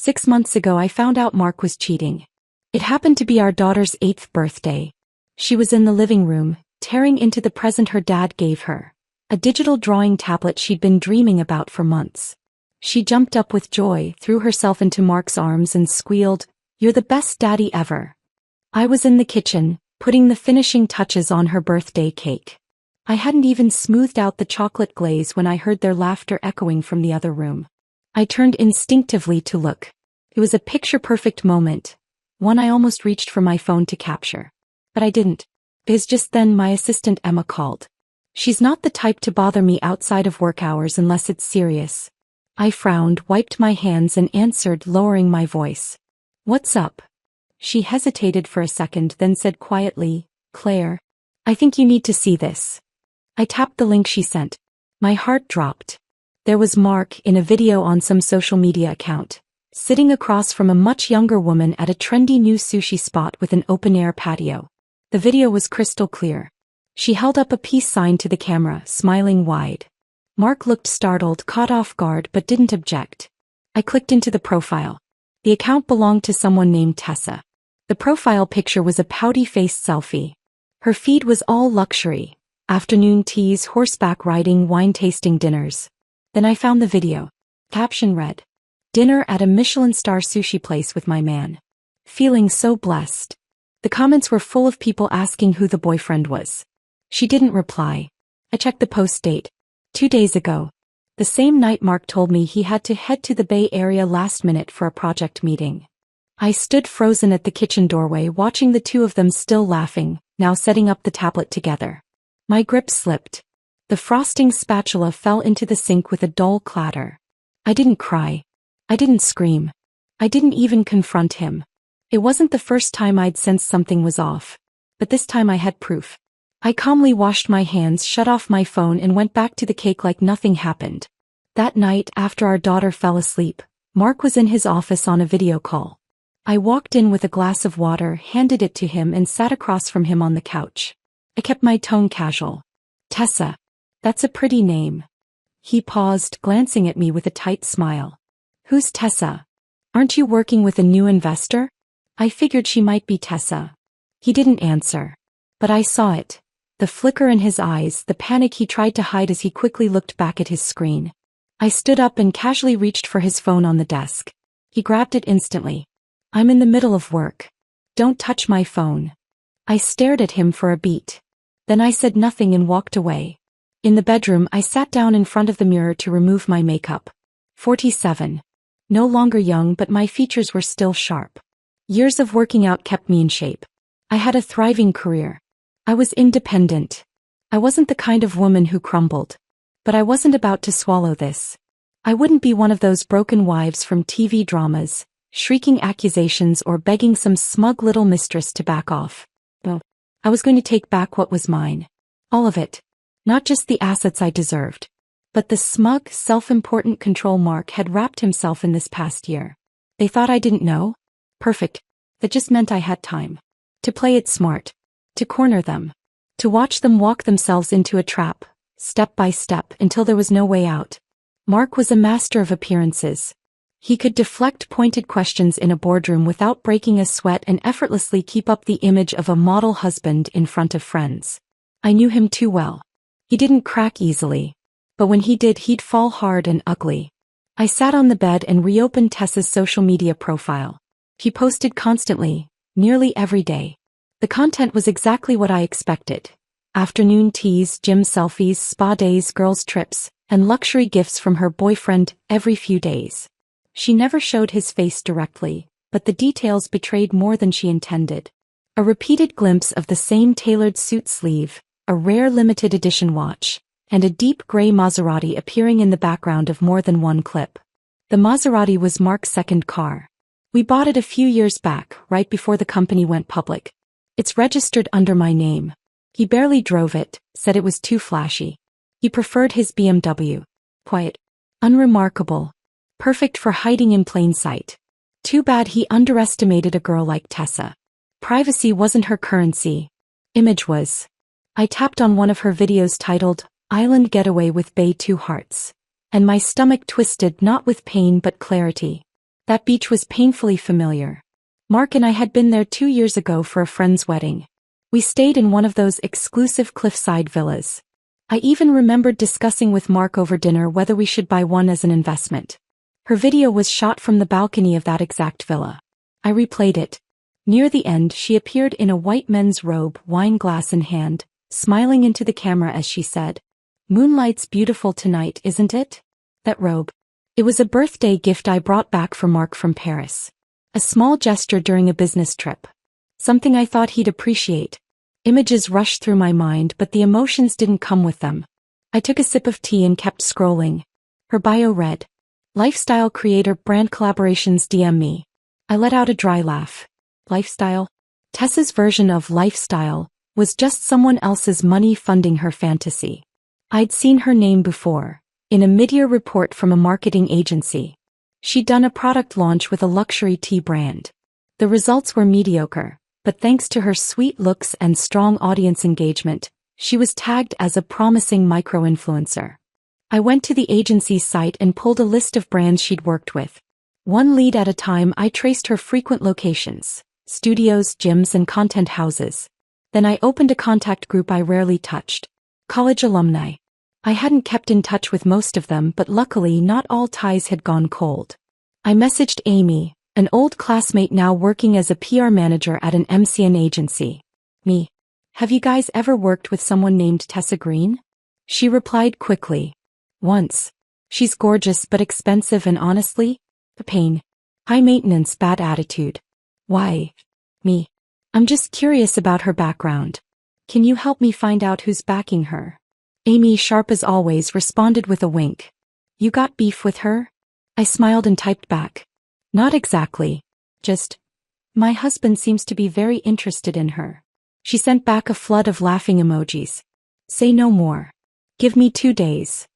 6 months ago I found out Mark was cheating. It happened to be our daughter's 8th birthday. She was in the living room, tearing into the present her dad gave her. A digital drawing tablet she'd been dreaming about for months. She jumped up with joy, threw herself into Mark's arms and squealed, "You're the best daddy ever." I was in the kitchen, putting the finishing touches on her birthday cake. I hadn't even smoothed out the chocolate glaze when I heard their laughter echoing from the other room. I turned instinctively to look. It was a picture-perfect moment, one I almost reached for my phone to capture. But I didn't. Because just then my assistant Emma called. She's not the type to bother me outside of work hours unless it's serious. I frowned, wiped my hands and answered, lowering my voice. "What's up?" She hesitated for a second, then said quietly, "Claire, I think you need to see this." I tapped the link she sent. My heart dropped. There was Mark in a video on some social media account, sitting across from a much younger woman at a trendy new sushi spot with an open-air patio. The video was crystal clear. She held up a peace sign to the camera, smiling wide. Mark looked startled, caught off guard, but didn't object. I clicked into the profile. The account belonged to someone named Tessa. The profile picture was a pouty-faced selfie. Her feed was all luxury. Afternoon teas, horseback riding, wine-tasting dinners. Then I found the video. Caption read, "Dinner at a Michelin-star sushi place with my man. Feeling so blessed." The comments were full of people asking who the boyfriend was. She didn't reply. I checked the post date. 2 days ago. The same night Mark told me he had to head to the Bay Area last minute for a project meeting. I stood frozen at the kitchen doorway watching the two of them still laughing, now setting up the tablet together. My grip slipped. The frosting spatula fell into the sink with a dull clatter. I didn't cry. I didn't scream. I didn't even confront him. It wasn't the first time I'd sensed something was off. But this time I had proof. I calmly washed my hands, shut off my phone and went back to the cake like nothing happened. That night, after our daughter fell asleep, Mark was in his office on a video call. I walked in with a glass of water, handed it to him and sat across from him on the couch. I kept my tone casual. "Tessa. That's a pretty name." He paused, glancing at me with a tight smile. "Who's Tessa? Aren't you working with a new investor?" I figured she might be Tessa. He didn't answer. But I saw it. The flicker in his eyes, the panic he tried to hide as he quickly looked back at his screen. I stood up and casually reached for his phone on the desk. He grabbed it instantly. "I'm in the middle of work. Don't touch my phone." I stared at him for a beat. Then I said nothing and walked away. In the bedroom, I sat down in front of the mirror to remove my makeup. 47. No longer young, but my features were still sharp. Years of working out kept me in shape. I had a thriving career. I was independent. I wasn't the kind of woman who crumbled. But I wasn't about to swallow this. I wouldn't be one of those broken wives from TV dramas, shrieking accusations or begging some smug little mistress to back off. No. I was going to take back what was mine. All of it. Not just the assets I deserved. But the smug, self-important control Mark had wrapped himself in this past year. They thought I didn't know? Perfect. That just meant I had time. To play it smart. To corner them. To watch them walk themselves into a trap, step by step, until there was no way out. Mark was a master of appearances. He could deflect pointed questions in a boardroom without breaking a sweat and effortlessly keep up the image of a model husband in front of friends. I knew him too well. He didn't crack easily. But when he did, he'd fall hard and ugly. I sat on the bed and reopened Tessa's social media profile. He posted constantly, nearly every day. The content was exactly what I expected. Afternoon teas, gym selfies, spa days, girls' trips, and luxury gifts from her boyfriend every few days. She never showed his face directly, but the details betrayed more than she intended. A repeated glimpse of the same tailored suit sleeve, a rare limited edition watch, and a deep gray Maserati appearing in the background of more than one clip. The Maserati was Mark's second car. We bought it a few years back, right before the company went public. It's registered under my name. He barely drove it, said it was too flashy. He preferred his BMW. Quiet. Unremarkable. Perfect for hiding in plain sight. Too bad he underestimated a girl like Tessa. Privacy wasn't her currency. Image was. I tapped on one of her videos titled, "Island Getaway with Bay 2 Hearts." And my stomach twisted, not with pain but clarity. That beach was painfully familiar. Mark and I had been there 2 years ago for a friend's wedding. We stayed in one of those exclusive cliffside villas. I even remembered discussing with Mark over dinner whether we should buy one as an investment. Her video was shot from the balcony of that exact villa. I replayed it. Near the end, she appeared in a white men's robe, wine glass in hand, smiling into the camera as she said, "Moonlight's beautiful tonight, isn't it?" That robe. It was a birthday gift I brought back for Mark from Paris. A small gesture during a business trip. Something I thought he'd appreciate. Images rushed through my mind, but the emotions didn't come with them. I took a sip of tea and kept scrolling. Her bio read, "Lifestyle creator, brand collaborations, DM me." I let out a dry laugh. Lifestyle? Tessa's version of lifestyle was just someone else's money funding her fantasy. I'd seen her name before, in a mid-year report from a marketing agency. She'd done a product launch with a luxury tea brand. The results were mediocre, but thanks to her sweet looks and strong audience engagement, she was tagged as a promising micro-influencer. I went to the agency's site and pulled a list of brands she'd worked with. One lead at a time, I traced her frequent locations, studios, gyms, and content houses. Then I opened a contact group I rarely touched. College alumni. I hadn't kept in touch with most of them, but luckily not all ties had gone cold. I messaged Amy, an old classmate now working as a PR manager at an MCN agency. Me. "Have you guys ever worked with someone named Tessa Green?" She replied quickly. "Once. She's gorgeous but expensive and honestly, a pain. High maintenance, bad attitude." "Why?" Me. "I'm just curious about her background. Can you help me find out who's backing her?" Amy, sharp as always, responded with a wink. "You got beef with her?" I smiled and typed back. "Not exactly. Just, my husband seems to be very interested in her." She sent back a flood of laughing emojis. "Say no more. Give me 2 days."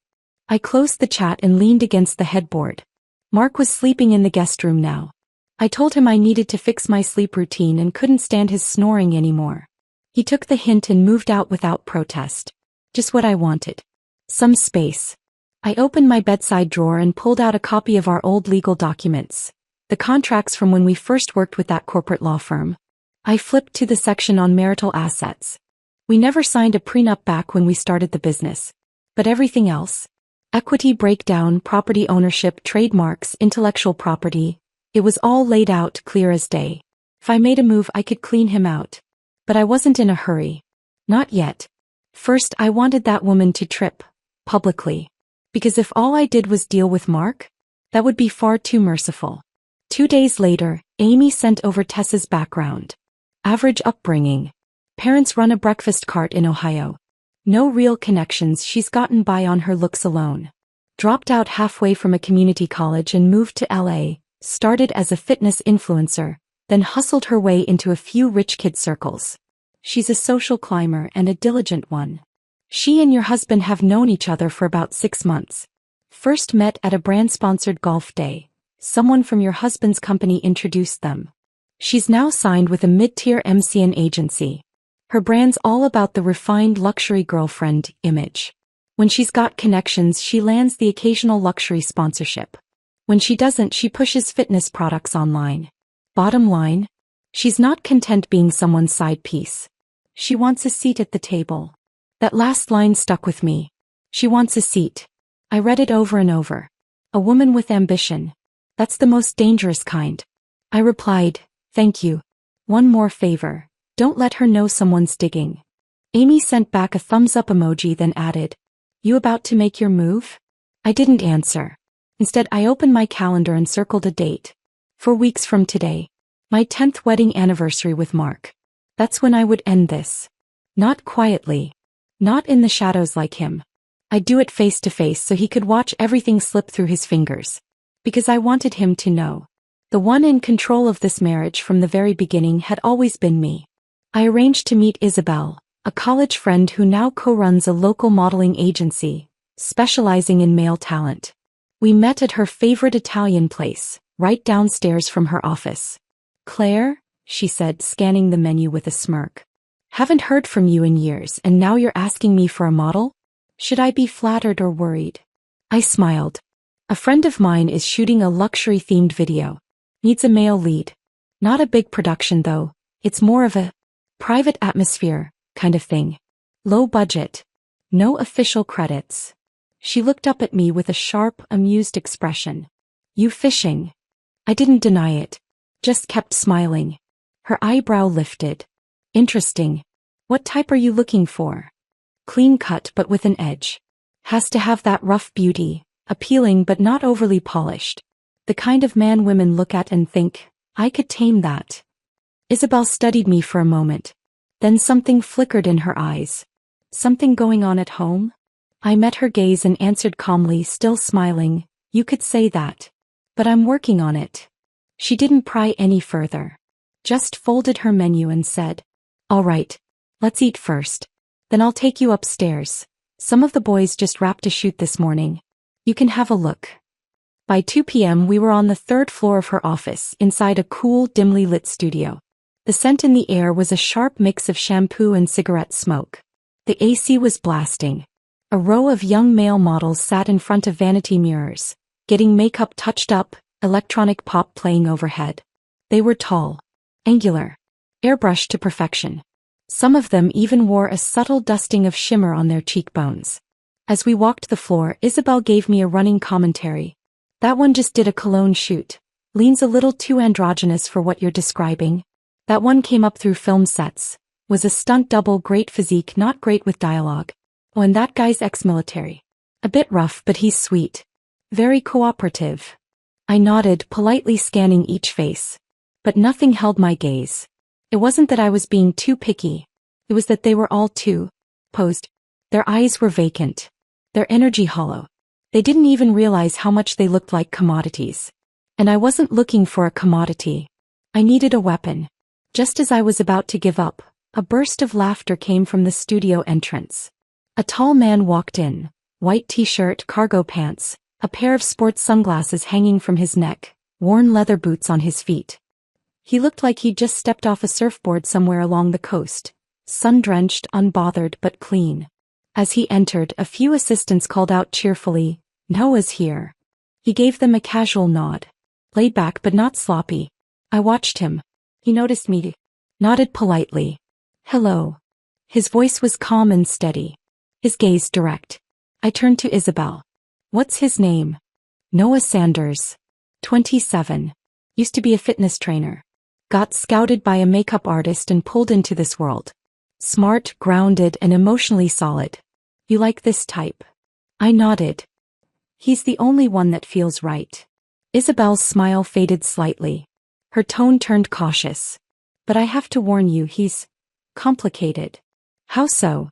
I closed the chat and leaned against the headboard. Mark was sleeping in the guest room now. I told him I needed to fix my sleep routine and couldn't stand his snoring anymore. He took the hint and moved out without protest. Just what I wanted. Some space. I opened my bedside drawer and pulled out a copy of our old legal documents. The contracts from when we first worked with that corporate law firm. I flipped to the section on marital assets. We never signed a prenup back when we started the business. But everything else? Equity breakdown, property ownership, trademarks, intellectual property. It was all laid out clear as day. If I made a move, I could clean him out. But I wasn't in a hurry. Not yet. First, I wanted that woman to trip, publicly. Because if all I did was deal with Mark, that would be far too merciful. 2 days later, Amy sent over Tessa's background. Average upbringing. Parents run a breakfast cart in Ohio. No real connections, she's gotten by on her looks alone. Dropped out halfway from a community college and moved to LA, started as a fitness influencer, then hustled her way into a few rich kid circles. She's a social climber and a diligent one. She and your husband have known each other for about 6 months. First met at a brand-sponsored golf day. Someone from your husband's company introduced them. She's now signed with a mid-tier MCN agency. Her brand's all about the refined luxury girlfriend image. When she's got connections, she lands the occasional luxury sponsorship. When she doesn't, she pushes fitness products online. Bottom line? She's not content being someone's side piece. She wants a seat at the table. That last line stuck with me. She wants a seat. I read it over and over. A woman with ambition. That's the most dangerous kind. I replied, "Thank you. One more favor. Don't let her know someone's digging." Amy sent back a thumbs-up emoji, then added, "You about to make your move?" I didn't answer. Instead, I opened my calendar and circled a date. 4 weeks from today. My 10th wedding anniversary with Mark. That's when I would end this. Not quietly. Not in the shadows like him. I'd do it face to face so he could watch everything slip through his fingers. Because I wanted him to know. The one in control of this marriage from the very beginning had always been me. I arranged to meet Isabel, a college friend who now co-runs a local modeling agency, specializing in male talent. We met at her favorite Italian place, right downstairs from her office. "Claire," she said, scanning the menu with a smirk. "Haven't heard from you in years, and now you're asking me for a model? Should I be flattered or worried?" I smiled. A friend of mine is shooting a luxury-themed video. Needs a male lead. Not a big production though, it's more of a private atmosphere kind of thing. Low budget. No official credits. She looked up at me with a sharp, amused expression. You fishing? I didn't deny it. Just kept smiling. Her eyebrow lifted. Interesting. What type are you looking for? Clean cut but with an edge. Has to have that rough beauty, appealing but not overly polished. The kind of man women look at and think, I could tame that. Isabel studied me for a moment. Then something flickered in her eyes. Something going on at home? I met her gaze and answered calmly, still smiling, you could say that. But I'm working on it. She didn't pry any further. Just folded her menu and said, all right, let's eat first. Then I'll take you upstairs. Some of the boys just wrapped a shoot this morning. You can have a look. By 2 p.m. we were on the third floor of her office, inside a cool, dimly lit studio. The scent in the air was a sharp mix of shampoo and cigarette smoke. The AC was blasting. A row of young male models sat in front of vanity mirrors, getting makeup touched up, electronic pop playing overhead. They were tall, angular, airbrushed to perfection. Some of them even wore a subtle dusting of shimmer on their cheekbones. As we walked the floor, Isabel gave me a running commentary. That one just did a cologne shoot. Leans a little too androgynous for what you're describing. That one came up through film sets. Was a stunt double, great physique, not great with dialogue. Oh, and that guy's ex-military. A bit rough, but he's sweet. Very cooperative. I nodded, politely scanning each face. But nothing held my gaze. It wasn't that I was being too picky. It was that they were all too posed. Their eyes were vacant. Their energy hollow. They didn't even realize how much they looked like commodities. And I wasn't looking for a commodity. I needed a weapon. Just as I was about to give up, a burst of laughter came from the studio entrance. A tall man walked in, white t-shirt, cargo pants, a pair of sports sunglasses hanging from his neck, worn leather boots on his feet. He looked like he'd just stepped off a surfboard somewhere along the coast, sun-drenched, unbothered but clean. As he entered, a few assistants called out cheerfully, Noah's here. He gave them a casual nod. Laid back but not sloppy. I watched him. He noticed me. Nodded politely. Hello. His voice was calm and steady. His gaze direct. I turned to Isabel. What's his name? Noah Sanders. 27. Used to be a fitness trainer. Got scouted by a makeup artist and pulled into this world. Smart, grounded, and emotionally solid. You like this type? I nodded. He's the only one that feels right. Isabel's smile faded slightly. Her tone turned cautious. But I have to warn you, he's complicated. How so?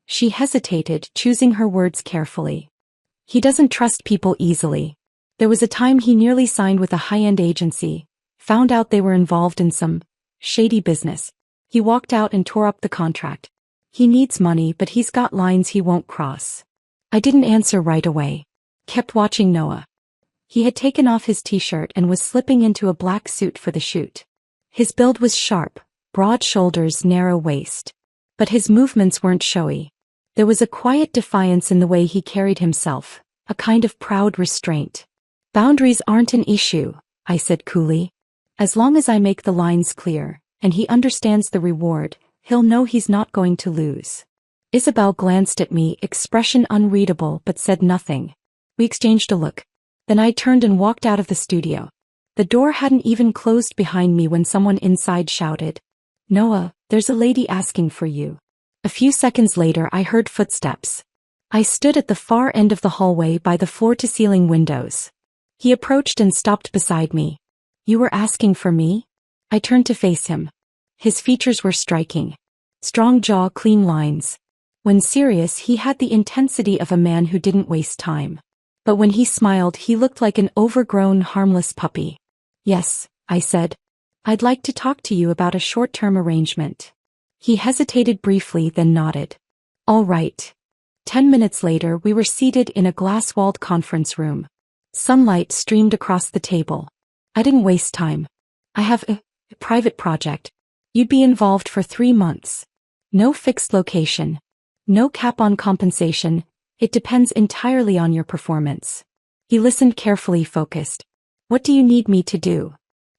She hesitated, choosing her words carefully. He doesn't trust people easily. There was a time he nearly signed with a high-end agency, found out they were involved in some shady business. He walked out and tore up the contract. He needs money, but he's got lines he won't cross. I didn't answer right away. Kept watching Noah. He had taken off his t-shirt and was slipping into a black suit for the shoot. His build was sharp, broad shoulders, narrow waist. But his movements weren't showy. There was a quiet defiance in the way he carried himself, a kind of proud restraint. Boundaries aren't an issue, I said coolly. As long as I make the lines clear, and he understands the reward, he'll know he's not going to lose. Isabel glanced at me, expression unreadable, but said nothing. We exchanged a look. Then I turned and walked out of the studio. The door hadn't even closed behind me when someone inside shouted, Noah, there's a lady asking for you. A few seconds later I heard footsteps. I stood at the far end of the hallway by the floor-to-ceiling windows. He approached and stopped beside me. You were asking for me? I turned to face him. His features were striking. Strong jaw, clean lines. When serious, he had the intensity of a man who didn't waste time. But when he smiled, he looked like an overgrown, harmless puppy. Yes, I said. I'd like to talk to you about a short-term arrangement. He hesitated briefly, then nodded. All right. 10 minutes later, we were seated in a glass-walled conference room. Sunlight streamed across the table. I didn't waste time. I have a private project. You'd be involved for 3 months. No fixed location. No cap on compensation. It depends entirely on your performance. He listened carefully, focused. What do you need me to do?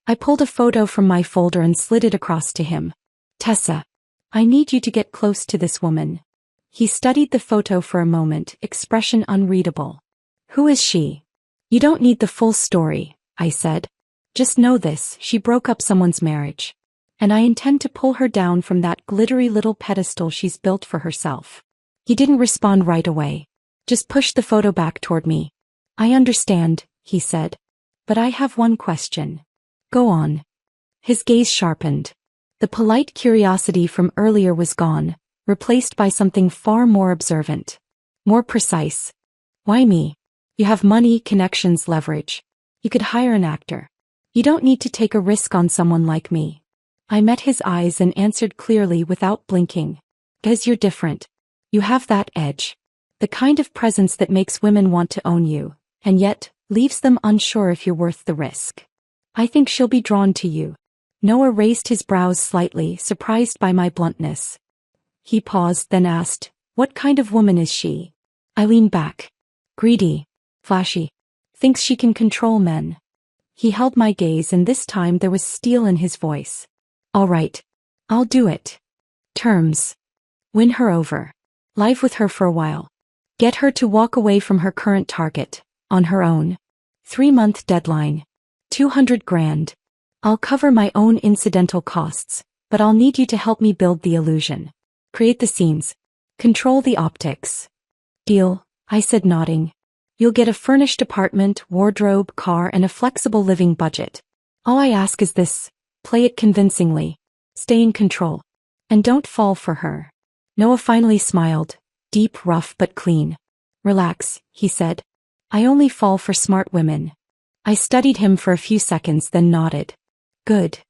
I pulled a photo from my folder and slid it across to him. Tessa, I need you to get close to this woman. He studied the photo for a moment, expression unreadable. Who is she? You don't need the full story, I said. Just know this, she broke up someone's marriage. And I intend to pull her down from that glittery little pedestal she's built for herself. He didn't respond right away. Just pushed the photo back toward me. I understand, he said. But I have one question. Go on. His gaze sharpened. The polite curiosity from earlier was gone, replaced by something far more observant. More precise. Why me? You have money, connections, leverage. You could hire an actor. You don't need to take a risk on someone like me. I met his eyes and answered clearly without blinking. Guess you're different. You have that edge. The kind of presence that makes women want to own you, and yet, leaves them unsure if you're worth the risk. I think she'll be drawn to you. Noah raised his brows slightly, surprised by my bluntness. He paused, then asked, what kind of woman is she? I leaned back. Greedy. Flashy. Thinks she can control men. He held my gaze, and this time there was steel in his voice. All right. I'll do it. Terms. Win her over. Live with her for a while. Get her to walk away from her current target, on her own. 3-month deadline. 200 grand. I'll cover my own incidental costs, but I'll need you to help me build the illusion. Create the scenes. Control the optics. Deal, I said, nodding. You'll get a furnished apartment, wardrobe, car, and a flexible living budget. All I ask is this. Play it convincingly. Stay in control. And don't fall for her. Noah finally smiled. Deep, rough, but clean. Relax, he said. I only fall for smart women. I studied him for a few seconds, then nodded. Good.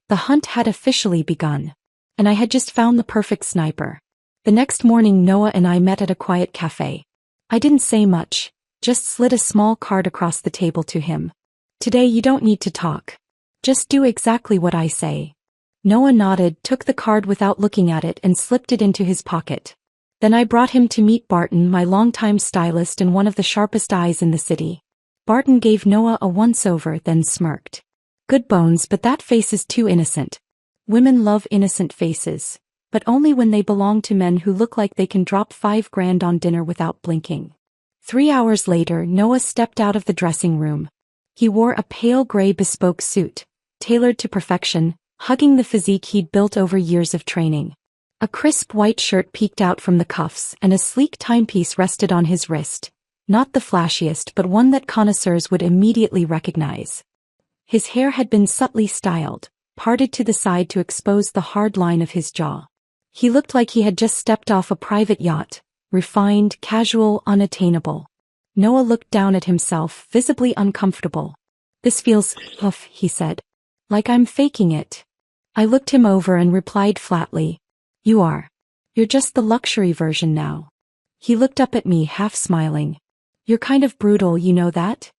The hunt had officially begun. And I had just found the perfect sniper. The next morning Noah and I met at a quiet cafe. I didn't say much, just slid a small card across the table to him. Today you don't need to talk. Just do exactly what I say. Noah nodded, took the card without looking at it, and slipped it into his pocket. Then I brought him to meet Barton, my longtime stylist and one of the sharpest eyes in the city. Barton gave Noah a once-over, then smirked. Good bones, but that face is too innocent. Women love innocent faces, but only when they belong to men who look like they can drop 5 grand on dinner without blinking. 3 hours later, Noah stepped out of the dressing room. He wore a pale gray bespoke suit, tailored to perfection, hugging the physique he'd built over years of training. A crisp white shirt peeked out from the cuffs, and a sleek timepiece rested on his wrist. Not the flashiest, but one that connoisseurs would immediately recognize. His hair had been subtly styled, parted to the side to expose the hard line of his jaw. He looked like he had just stepped off a private yacht, refined, casual, unattainable. Noah looked down at himself, visibly uncomfortable. This feels off, he said. Like I'm faking it. I looked him over and replied flatly. You are. You're just the luxury version now. He looked up at me, half smiling. You're kind of brutal, you know that?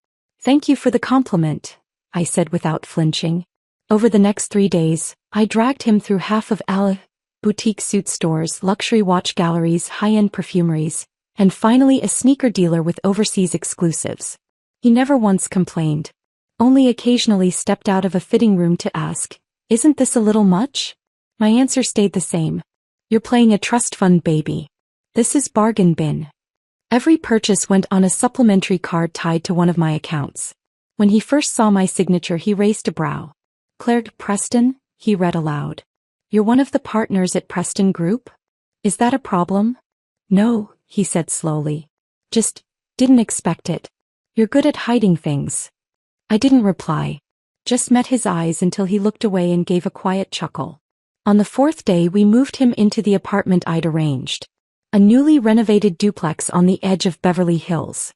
Thank you for the compliment, I said without flinching. Over the next 3 days, I dragged him through half of boutique suit stores, luxury watch galleries, high-end perfumeries, and finally a sneaker dealer with overseas exclusives. He never once complained. Only occasionally stepped out of a fitting room to ask, isn't this a little much? My answer stayed the same. You're playing a trust fund, baby. This is bargain bin. Every purchase went on a supplementary card tied to one of my accounts. When he first saw my signature, he raised a brow. Claire Preston, he read aloud. You're one of the partners at Preston Group? Is that a problem? No, he said slowly. Just didn't expect it. You're good at hiding things. I didn't reply. Just met his eyes until he looked away and gave a quiet chuckle. On the 4th day we moved him into the apartment I'd arranged. A newly renovated duplex on the edge of Beverly Hills.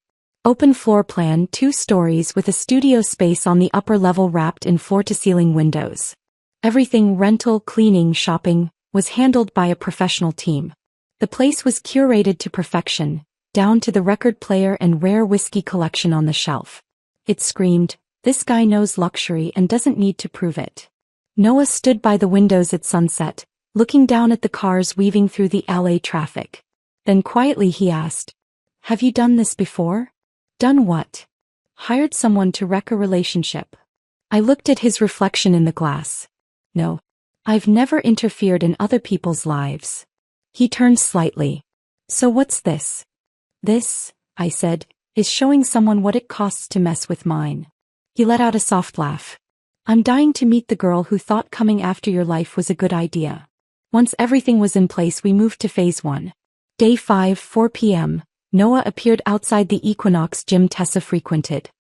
Open floor plan, 2 stories with a studio space on the upper level wrapped in floor-to-ceiling windows. Everything rental, cleaning, shopping, was handled by a professional team. The place was curated to perfection, down to the record player and rare whiskey collection on the shelf. It screamed, this guy knows luxury and doesn't need to prove it. Noah stood by the windows at sunset, looking down at the cars weaving through the LA traffic. Then quietly he asked, have you done this before? Done what? hired someone to wreck a relationship. I looked at his reflection in the glass. No. I've never interfered in other people's lives. He turned slightly. So what's this? This, I said, is showing someone what it costs to mess with mine. He let out a soft laugh. I'm dying to meet the girl who thought coming after your life was a good idea. Once everything was in place, we moved to phase 1. Day 5, 4 p.m., Noah appeared outside the Equinox gym Tessa frequented.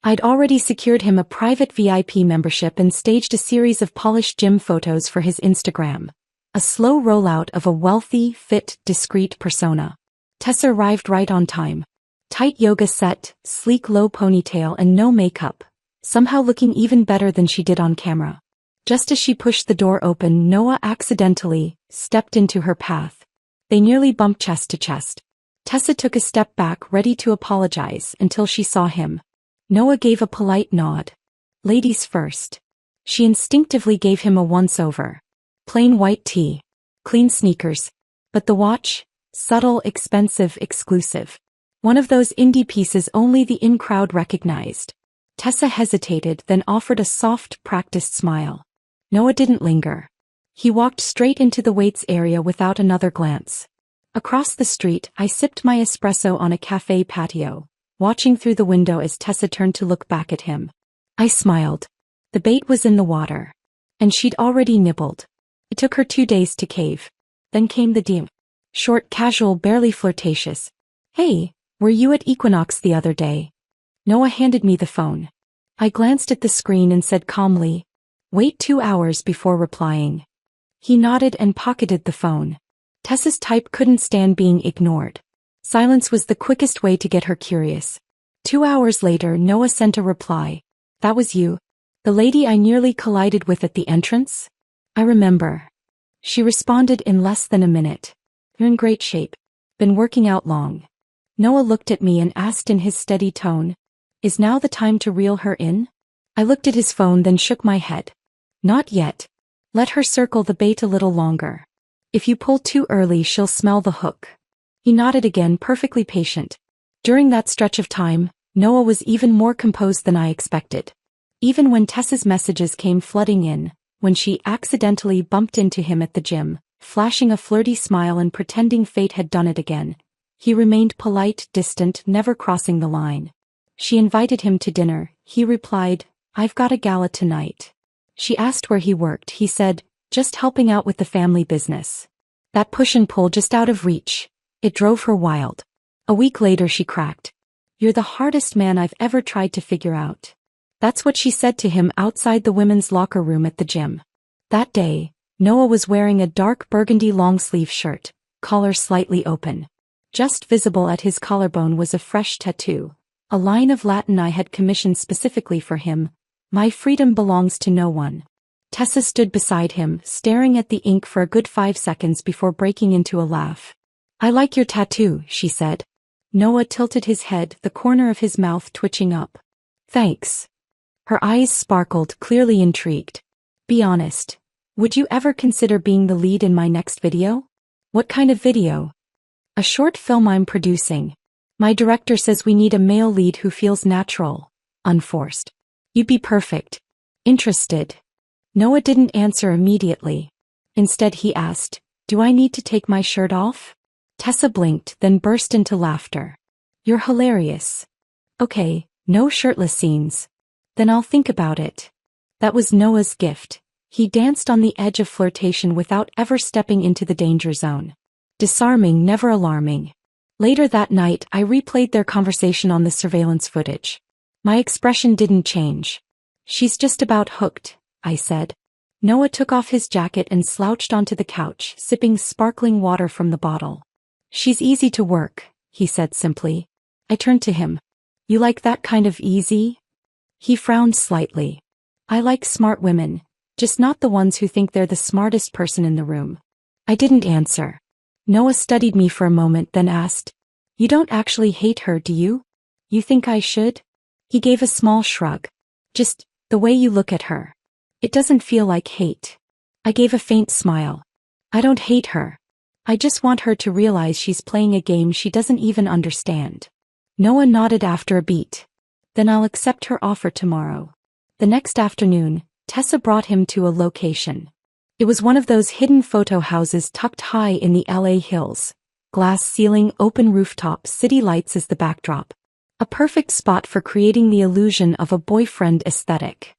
I'd already secured him a private VIP membership and staged a series of polished gym photos for his Instagram. A slow rollout of a wealthy, fit, discreet persona. Tessa arrived right on time. Tight yoga set, sleek low ponytail and no makeup, somehow looking even better than she did on camera. Just as she pushed the door open, Noah accidentally stepped into her path. They nearly bumped chest to chest. Tessa took a step back, ready to apologize, until she saw him. Noah gave a polite nod. Ladies first. She instinctively gave him a once-over. Plain white tee. Clean sneakers. But the watch? Subtle, expensive, exclusive. One of those indie pieces only the in-crowd recognized. Tessa hesitated, then offered a soft, practiced smile. Noah didn't linger. He walked straight into the weights area without another glance. Across the street, I sipped my espresso on a cafe patio, watching through the window as Tessa turned to look back at him. I smiled. The bait was in the water. And she'd already nibbled. It took her 2 days to cave. Then came the DM. Short, casual, barely flirtatious. Hey, were you at Equinox the other day? Noah handed me the phone. I glanced at the screen and said calmly, wait 2 hours before replying. He nodded and pocketed the phone. Tessa's type couldn't stand being ignored. Silence was the quickest way to get her curious. 2 hours later, Noah sent a reply. That was you? The lady I nearly collided with at the entrance? I remember. She responded in less than a minute. You're in great shape. Been working out long. Noah looked at me and asked in his steady tone, is now the time to reel her in? I looked at his phone, then shook my head. Not yet. Let her circle the bait a little longer. If you pull too early, she'll smell the hook. He nodded again, perfectly patient. During that stretch of time, Noah was even more composed than I expected. Even when Tessa's messages came flooding in, when she accidentally bumped into him at the gym, flashing a flirty smile and pretending fate had done it again, he remained polite, distant, never crossing the line. She invited him to dinner. He replied, I've got a gala tonight. She asked where he worked. He said, just helping out with the family business. That push and pull just out of reach. It drove her wild. A week later she cracked. You're the hardest man I've ever tried to figure out. That's what she said to him outside the women's locker room at the gym. That day, Noah was wearing a dark burgundy long-sleeve shirt, collar slightly open. Just visible at his collarbone was a fresh tattoo, a line of Latin I had commissioned specifically for him. My freedom belongs to no one. Tessa stood beside him, staring at the ink for a good 5 seconds before breaking into a laugh. I like your tattoo, she said. Noah tilted his head, the corner of his mouth twitching up. Thanks. Her eyes sparkled, clearly intrigued. Be honest. Would you ever consider being the lead in my next video? What kind of video? A short film I'm producing. My director says we need a male lead who feels natural, unforced. You'd be perfect. Interested. Noah didn't answer immediately. Instead he asked, do I need to take my shirt off? Tessa blinked, then burst into laughter. You're hilarious. Okay, no shirtless scenes. Then I'll think about it. That was Noah's gift. He danced on the edge of flirtation without ever stepping into the danger zone. Disarming, never alarming. Later that night, I replayed their conversation on the surveillance footage. My expression didn't change. She's just about hooked, I said. Noah took off his jacket and slouched onto the couch, sipping sparkling water from the bottle. She's easy to work, he said simply. I turned to him. You like that kind of easy? He frowned slightly. I like smart women, just not the ones who think they're the smartest person in the room. I didn't answer. Noah studied me for a moment, then asked, you don't actually hate her, do you? You think I should? He gave a small shrug. Just the way you look at her. It doesn't feel like hate. I gave a faint smile. I don't hate her. I just want her to realize she's playing a game she doesn't even understand. Noah nodded after a beat. Then I'll accept her offer tomorrow. The next afternoon, Tessa brought him to a location. It was one of those hidden photo houses tucked high in the LA hills. Glass ceiling, open rooftop, city lights as the backdrop. A perfect spot for creating the illusion of a boyfriend aesthetic.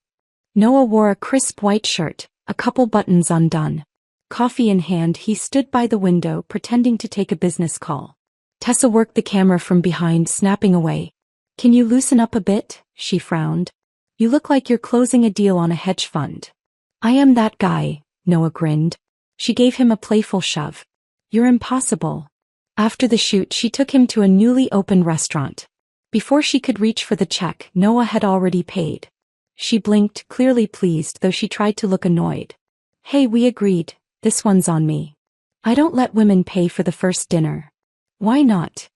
Noah wore a crisp white shirt, a couple buttons undone. Coffee in hand, he stood by the window pretending to take a business call. Tessa worked the camera from behind, snapping away. "Can you loosen up a bit?" she frowned. "You look like you're closing a deal on a hedge fund." "I am that guy," Noah grinned. She gave him a playful shove. "You're impossible." After the shoot, she took him to a newly opened restaurant. Before she could reach for the check, Noah had already paid. She blinked, clearly pleased, though she tried to look annoyed. "Hey, we agreed. This one's on me. I don't let women pay for the first dinner." "Why not?"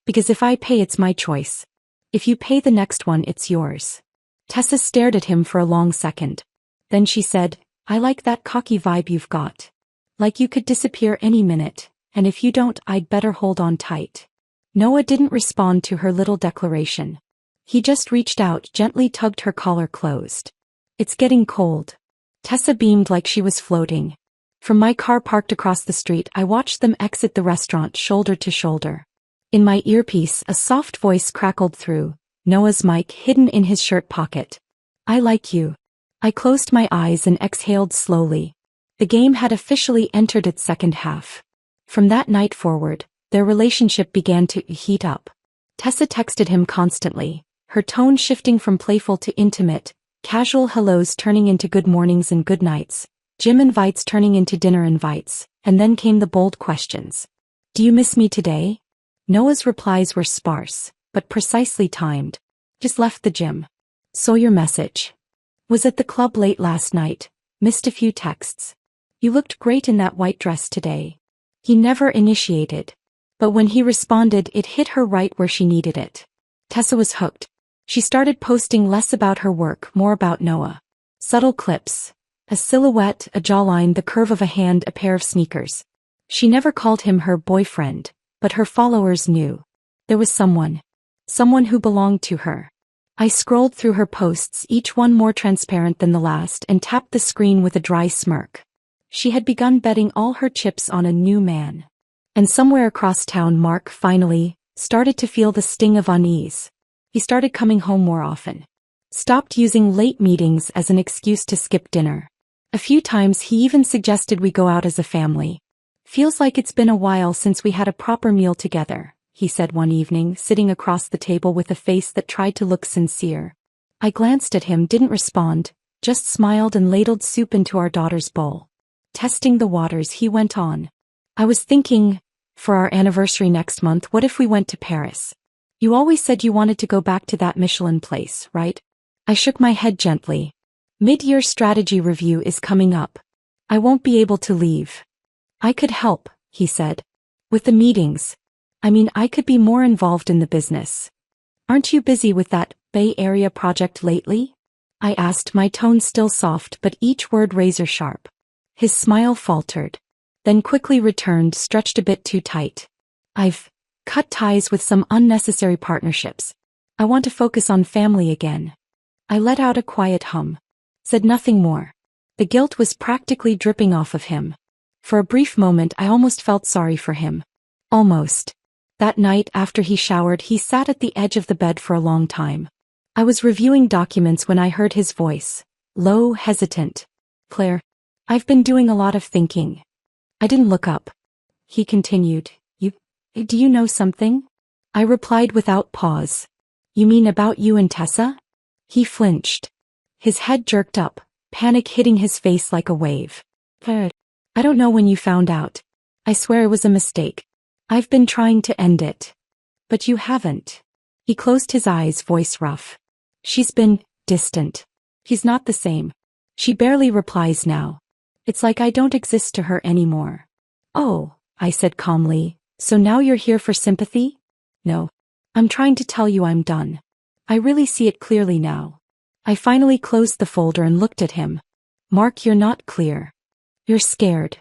"Because if I pay, it's my choice. If you pay the next one, it's yours." Tessa stared at him for a long second. Then she said, "I like that cocky vibe you've got. Like you could disappear any minute, and if you don't, I'd better hold on tight." Noah didn't respond to her little declaration. He just reached out, gently tugged her collar closed. "It's getting cold." Tessa beamed like she was floating. From my car parked across the street, I watched them exit the restaurant shoulder to shoulder. In my earpiece, a soft voice crackled through, Noah's mic hidden in his shirt pocket. "I like you." I closed my eyes and exhaled slowly. The game had officially entered its second half. From that night forward, their relationship began to heat up. Tessa texted him constantly, her tone shifting from playful to intimate, casual hellos turning into good mornings and good nights, gym invites turning into dinner invites, and then came the bold questions. "Do you miss me today?" Noah's replies were sparse, but precisely timed. "Just left the gym." "Saw your message. Was at the club late last night. Missed a few texts. You looked great in that white dress today." He never initiated. But when he responded, it hit her right where she needed it. Tessa was hooked. She started posting less about her work, more about Noah. Subtle clips. A silhouette, a jawline, the curve of a hand, a pair of sneakers. She never called him her boyfriend, but her followers knew. There was someone. Someone who belonged to her. I scrolled through her posts, each one more transparent than the last, and tapped the screen with a dry smirk. She had begun betting all her chips on a new man. And somewhere across town, Mark finally started to feel the sting of unease. He started coming home more often. Stopped using late meetings as an excuse to skip dinner. A few times he even suggested we go out as a family. "Feels like it's been a while since we had a proper meal together," he said one evening, sitting across the table with a face that tried to look sincere. I glanced at him, didn't respond, just smiled and ladled soup into our daughter's bowl. Testing the waters, he went on. "I was thinking, for our anniversary next month, what if we went to Paris? You always said you wanted to go back to that Michelin place, right?" I shook my head gently. "Mid-year strategy review is coming up. I won't be able to leave." "I could help," he said. "With the meetings. I could be more involved in the business." "Aren't you busy with that Bay Area project lately?" I asked, my tone still soft but each word razor sharp. His smile faltered, then quickly returned, stretched a bit too tight. "I've cut ties with some unnecessary partnerships. I want to focus on family again." I let out a quiet hum. Said nothing more. The guilt was practically dripping off of him. For a brief moment I almost felt sorry for him. Almost. That night after he showered, he sat at the edge of the bed for a long time. I was reviewing documents when I heard his voice. Low, hesitant. "Claire, I've been doing a lot of thinking." I didn't look up. He continued. Do you know something?" I replied without pause. "You mean about you and Tessa?" He flinched. His head jerked up, panic hitting his face like a wave. "I don't know when you found out. I swear it was a mistake. I've been trying to end it." "But you haven't." He closed his eyes, voice rough. "She's been distant. He's not the same. She barely replies now. It's like I don't exist to her anymore." "Oh," I said calmly, "so now you're here for sympathy?" "No. I'm trying to tell you I'm done. I really see it clearly now." I finally closed the folder and looked at him. "Mark, you're not clear. You're scared."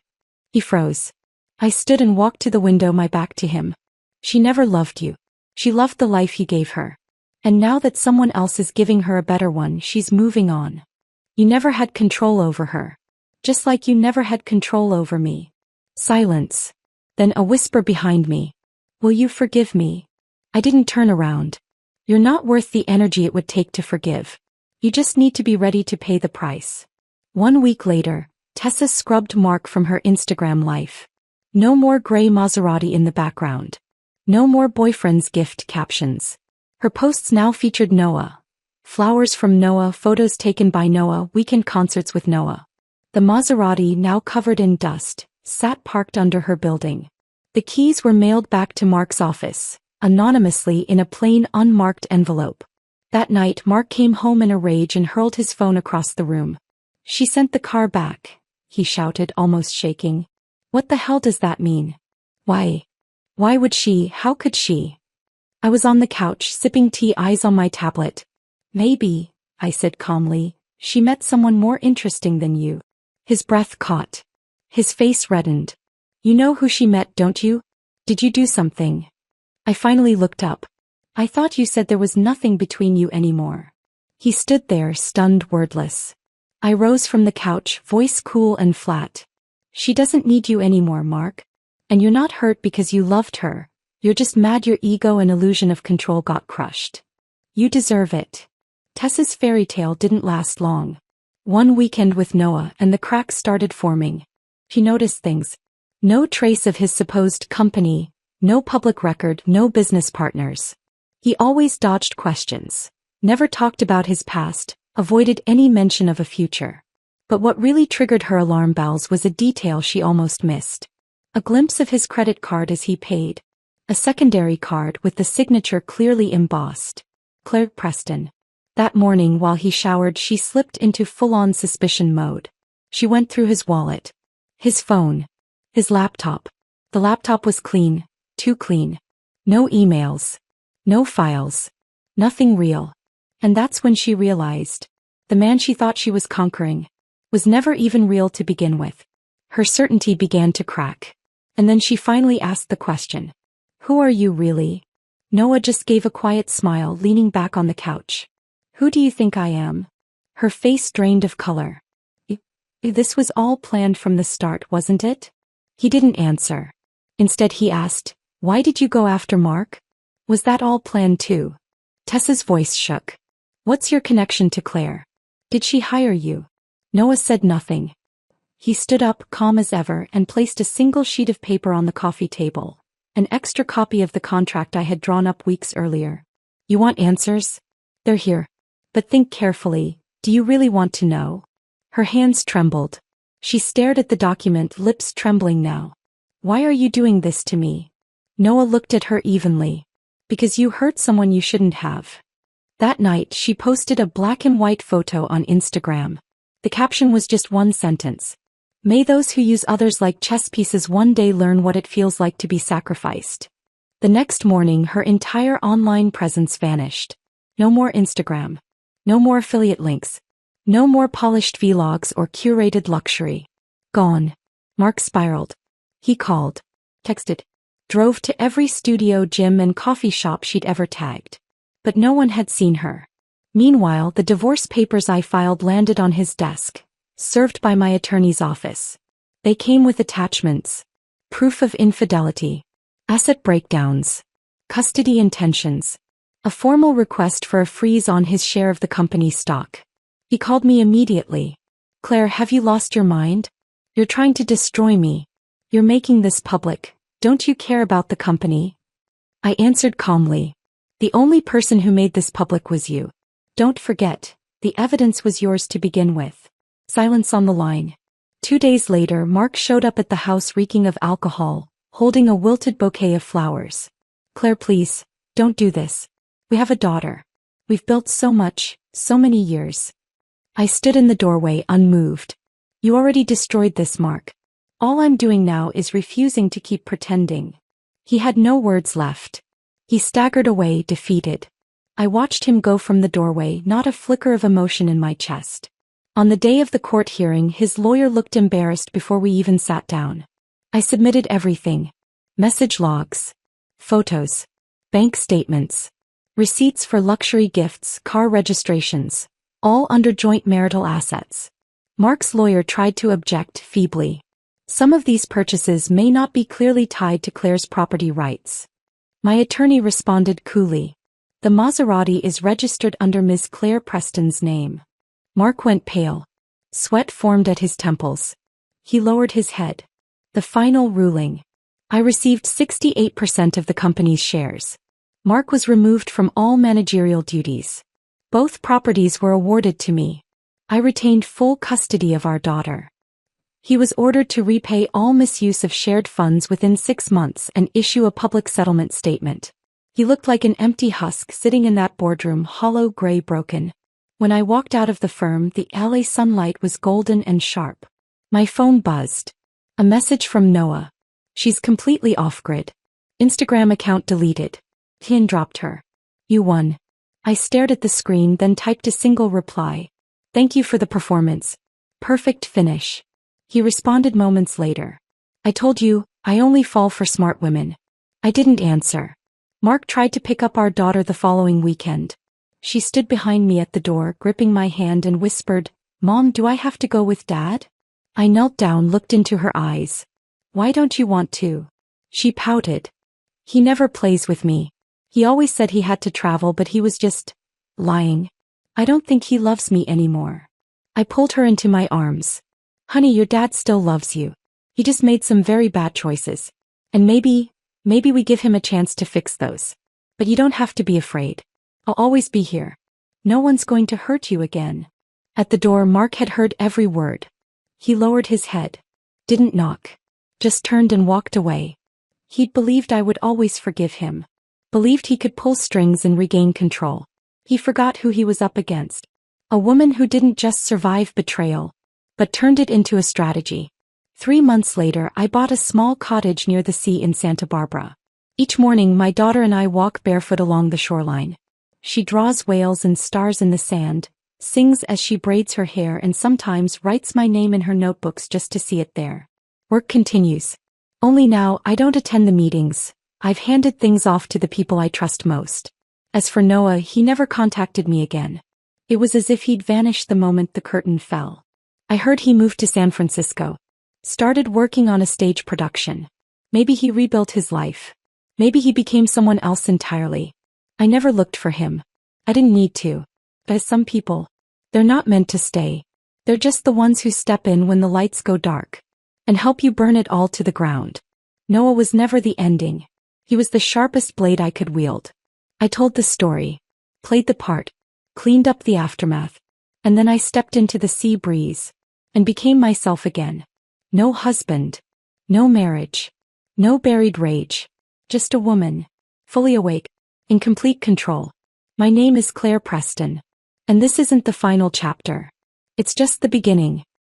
He froze. I stood and walked to the window, my back to him. "She never loved you. She loved the life you gave her. And now that someone else is giving her a better one, she's moving on. You never had control over her. Just like you never had control over me. Silence. Then a whisper behind me. Will you forgive me? I didn't turn around. You're not worth the energy it would take to forgive. You just need to be ready to pay the price. 1 week later, Tessa scrubbed Mark from her Instagram life. No more gray Maserati in the background. No more boyfriend's gift captions. Her posts now featured Noah. Flowers from Noah, photos taken by Noah, weekend concerts with Noah. The Maserati, now covered in dust, sat parked under her building. The keys were mailed back to Mark's office, anonymously in a plain unmarked envelope. That night Mark came home in a rage and hurled his phone across the room. She sent the car back, he shouted, almost shaking. What the hell does that mean? Why? Why would she? How could she? I was on the couch, sipping tea, eyes on my tablet. Maybe, I said calmly, she met someone more interesting than you. His breath caught. His face reddened. You know who she met, don't you? Did you do something? I finally looked up. I thought you said there was nothing between you anymore. He stood there, stunned, wordless. I rose from the couch, voice cool and flat. She doesn't need you anymore, Mark. And you're not hurt because you loved her. You're just mad your ego and illusion of control got crushed. You deserve it. Tessa's fairy tale didn't last long. 1 weekend with Noah and the cracks started forming. She noticed things. No trace of his supposed company, no public record, no business partners. He always dodged questions, never talked about his past, avoided any mention of a future. But what really triggered her alarm bells was a detail she almost missed. A glimpse of his credit card as he paid. A secondary card with the signature clearly embossed. Claire Preston. That morning while he showered, she slipped into full-on suspicion mode. She went through his wallet. His phone. His laptop. The laptop was clean, too clean. No emails. No files. Nothing real. And that's when she realized. The man she thought she was conquering was never even real to begin with. Her certainty began to crack. And then she finally asked the question. Who are you really? Noah just gave a quiet smile, leaning back on the couch. Who do you think I am? Her face drained of color. This was all planned from the start, wasn't it? He didn't answer. Instead he asked, why did you go after Mark? Was that all planned too? Tessa's voice shook. What's your connection to Claire? Did she hire you? Noah said nothing. He stood up, calm as ever, and placed a single sheet of paper on the coffee table. An extra copy of the contract I had drawn up weeks earlier. You want answers? They're here. But think carefully. Do you really want to know? Her hands trembled. She stared at the document, lips trembling now. Why are you doing this to me? Noah looked at her evenly. Because you hurt someone you shouldn't have. That night she posted a black and white photo on Instagram. The caption was just one sentence. May those who use others like chess pieces one day learn what it feels like to be sacrificed. The next morning her entire online presence vanished. No more Instagram. No more affiliate links. No more polished vlogs or curated luxury. Gone. Mark spiraled. He called. Texted. Drove to every studio, gym and coffee shop she'd ever tagged. But no one had seen her. Meanwhile, the divorce papers I filed landed on his desk, served by my attorney's office. They came with attachments. Proof of infidelity. Asset breakdowns. Custody intentions. A formal request for a freeze on his share of the company's stock. He called me immediately. Claire, have you lost your mind? You're trying to destroy me. You're making this public. Don't you care about the company? I answered calmly. The only person who made this public was you. Don't forget, the evidence was yours to begin with. Silence on the line. 2 days later, Mark showed up at the house reeking of alcohol, holding a wilted bouquet of flowers. Claire, please, don't do this. We have a daughter. We've built so much, so many years. I stood in the doorway unmoved. You already destroyed this, Mark. All I'm doing now is refusing to keep pretending. He had no words left. He staggered away, defeated. I watched him go from the doorway, not a flicker of emotion in my chest. On the day of the court hearing, his lawyer looked embarrassed before we even sat down. I submitted everything. Message logs. Photos. Bank statements. receipts for luxury gifts, car registrations, all under joint marital assets. Mark's lawyer tried to object feebly. Some of these purchases may not be clearly tied to Claire's property rights. My attorney responded coolly. The Maserati is registered under Ms. Claire Preston's name. Mark went pale. Sweat formed at his temples. He lowered his head. The final ruling. I received 68% of the company's shares. Mark was removed from all managerial duties. Both properties were awarded to me. I retained full custody of our daughter. He was ordered to repay all misuse of shared funds within 6 months and issue a public settlement statement. He looked like an empty husk sitting in that boardroom, hollow, gray, broken. When I walked out of the firm, the LA sunlight was golden and sharp. My phone buzzed. A message from Noah. She's completely off-grid. Instagram account deleted. Tin dropped her. You won. I stared at the screen, then typed a single reply. Thank you for the performance. Perfect finish. He responded moments later. I told you, I only fall for smart women. I didn't answer. Mark tried to pick up our daughter the following weekend. She stood behind me at the door, gripping my hand and whispered, Mom, do I have to go with Dad? I knelt down, looked into her eyes. Why don't you want to? She pouted. He never plays with me. He always said he had to travel, but he was just lying. I don't think he loves me anymore. I pulled her into my arms. Honey, your dad still loves you. He just made some very bad choices. And maybe we give him a chance to fix those. But you don't have to be afraid. I'll always be here. No one's going to hurt you again. At the door, Mark had heard every word. He lowered his head. Didn't knock. Just turned and walked away. He'd believed I would always forgive him. Believed he could pull strings and regain control. He forgot who he was up against. A woman who didn't just survive betrayal, but turned it into a strategy. 3 months later, I bought a small cottage near the sea in Santa Barbara. Each morning, my daughter and I walk barefoot along the shoreline. She draws whales and stars in the sand, sings as she braids her hair, and sometimes writes my name in her notebooks just to see it there. Work continues. Only now, I don't attend the meetings. I've handed things off to the people I trust most. As for Noah, he never contacted me again. It was as if he'd vanished the moment the curtain fell. I heard he moved to San Francisco. Started working on a stage production. Maybe he rebuilt his life. Maybe he became someone else entirely. I never looked for him. I didn't need to. But as some people, they're not meant to stay. They're just the ones who step in when the lights go dark and help you burn it all to the ground. Noah was never the ending. He was the sharpest blade I could wield. I told the story, played the part, cleaned up the aftermath, and then I stepped into the sea breeze and became myself again. No husband, no marriage, no buried rage, just a woman, fully awake, in complete control. My name is Claire Preston, and this isn't the final chapter. It's just the beginning.